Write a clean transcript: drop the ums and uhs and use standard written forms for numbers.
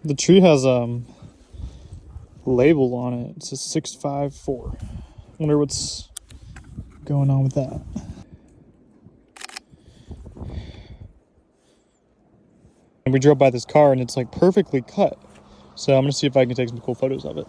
The tree has label on it. It says 654. Wonder what's going on with that. And we drove by this car and it's like perfectly cut. So I'm gonna see if I can take some cool photos of it.